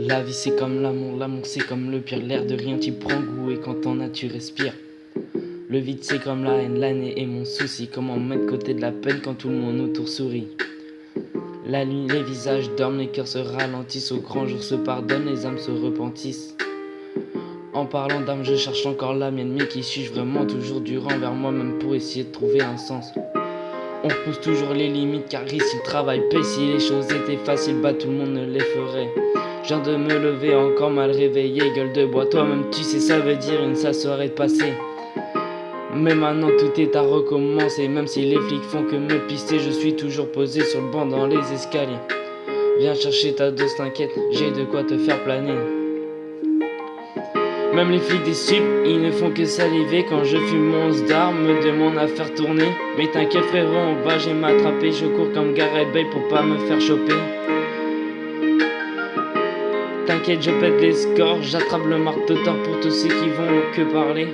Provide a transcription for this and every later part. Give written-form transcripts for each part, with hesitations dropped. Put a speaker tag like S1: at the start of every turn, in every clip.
S1: La vie c'est comme l'amour c'est comme le pire. L'air de rien t'y prends goût et quand t'en as tu respires. Le vide c'est comme la haine, l'année est mon souci. Comment mettre côté de la peine quand tout le monde autour sourit. La nuit les visages dorment, les cœurs se ralentissent. Au grand jour se pardonnent, les âmes se repentissent. En parlant d'âme je cherche encore la mienne. Mais qui suis-je vraiment toujours durant vers moi-même pour essayer de trouver un sens. On pousse toujours les limites car ici le travail paye. Si les choses étaient faciles, bah tout le monde ne les ferait. Je viens de me lever encore mal réveillé, gueule de bois. Toi-même tu sais ça veut dire une sale soirée passée. Mais maintenant tout est à recommencer. Même si les flics font que me pister, je suis toujours posé sur le banc dans les escaliers. Viens chercher ta dose, t'inquiète, j'ai de quoi te faire planer. Même les flics des sup, ils ne font que saliver. Quand je fume mon star, me demandent à faire tourner. Mais t'inquiète frérot, on va j'ai m'attraper. Je cours comme Gareth Bale pour pas me faire choper. T'inquiète, je pète les scores, j'attrape le marteau-tort pour tous ceux qui vont que parler.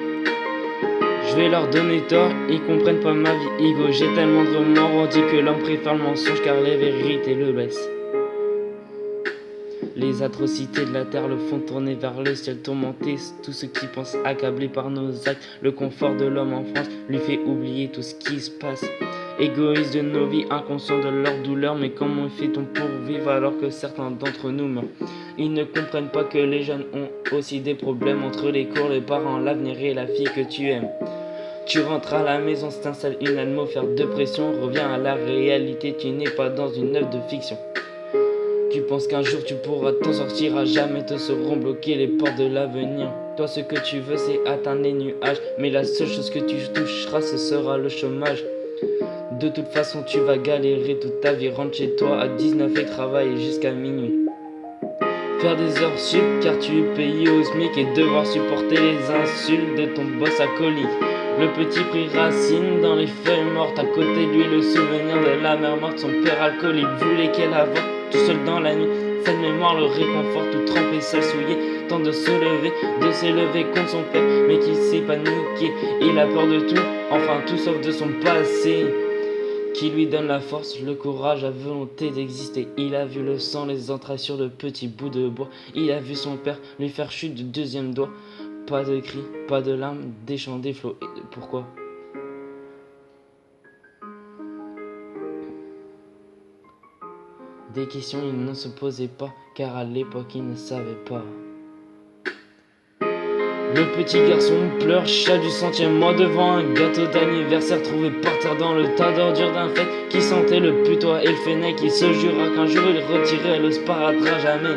S1: Je vais leur donner tort, ils comprennent pas ma vie ego. J'ai tellement de remords, on dit que l'homme préfère le mensonge car les vérités le blessent. Les atrocités de la terre le font tourner vers le ciel tourmenté. Tous ceux qui pensent accablés par nos actes. Le confort de l'homme en France lui fait oublier tout ce qui se passe. Égoïste de nos vies, inconscient de leur douleur. Mais comment fait-on pour vivre alors que certains d'entre nous meurent? Ils ne comprennent pas que les jeunes ont aussi des problèmes. Entre les cours, les parents, l'avenir et la fille que tu aimes. Tu rentres à la maison, t'installes une atmosphère de pression. Reviens à la réalité, tu n'es pas dans une œuvre de fiction. Tu penses qu'un jour tu pourras t'en sortir, à jamais te seront bloquées les portes de l'avenir. Toi ce que tu veux c'est atteindre les nuages, mais la seule chose que tu toucheras ce sera le chômage. De toute façon tu vas galérer toute ta vie, rentre chez toi à 19 et travaille jusqu'à minuit. Faire des heures sup car tu es payé au SMIC et devoir supporter les insultes de ton boss alcoolique. Le petit pris racine dans les feuilles mortes, à côté de lui le souvenir de la mère morte, son père alcoolique voulait qu'elle avorte tout seul dans la nuit. Cette mémoire le réconforte, tout trempé, sale souillé, tente de s'élever contre son père, mais qui s'est paniqué. Il a peur de tout, enfin tout sauf de son passé, qui lui donne la force, le courage, la volonté d'exister. Il a vu le sang, les entrailles sur le petit bout de bois. Il a vu son père lui faire chute du deuxième doigt. Pas de cris, pas de larmes, des chants, des flots. Et pourquoi? Des questions il ne se posait pas, car à l'époque il ne savait pas. Le petit garçon pleure, chat du 100e mois devant un gâteau d'anniversaire trouvé par terre dans le tas d'ordures d'un fait qui sentait le putois et le fennec. Il se jura qu'un jour il retirait le sparadrap à jamais.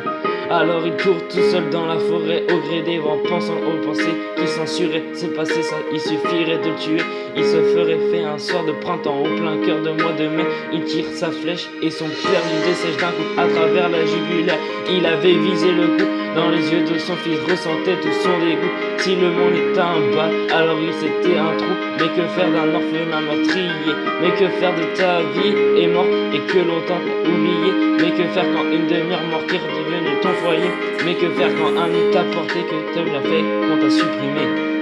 S1: Alors il court tout seul dans la forêt au gré des vents, pensant aux pensées qui censuraient. C'est passé ça, il suffirait de le tuer. Il se ferait fait un soir de printemps au plein cœur de mois de mai. Il tire sa flèche et son père lui dessèche d'un coup à travers la jugulaire. Il avait visé le coup. Dans les yeux de son fils ressentait tout son dégoût. Si le monde était un bal, alors il c'était un trou. Mais que faire d'un orphelin meurtrier? Mais que faire de ta vie est mort et que longtemps t'as oublié? Mais que faire quand une demi-heure morte est redevenue ton foyer? Mais que faire quand un nid t'a porté que t'as bien fait qu'on t'a supprimé?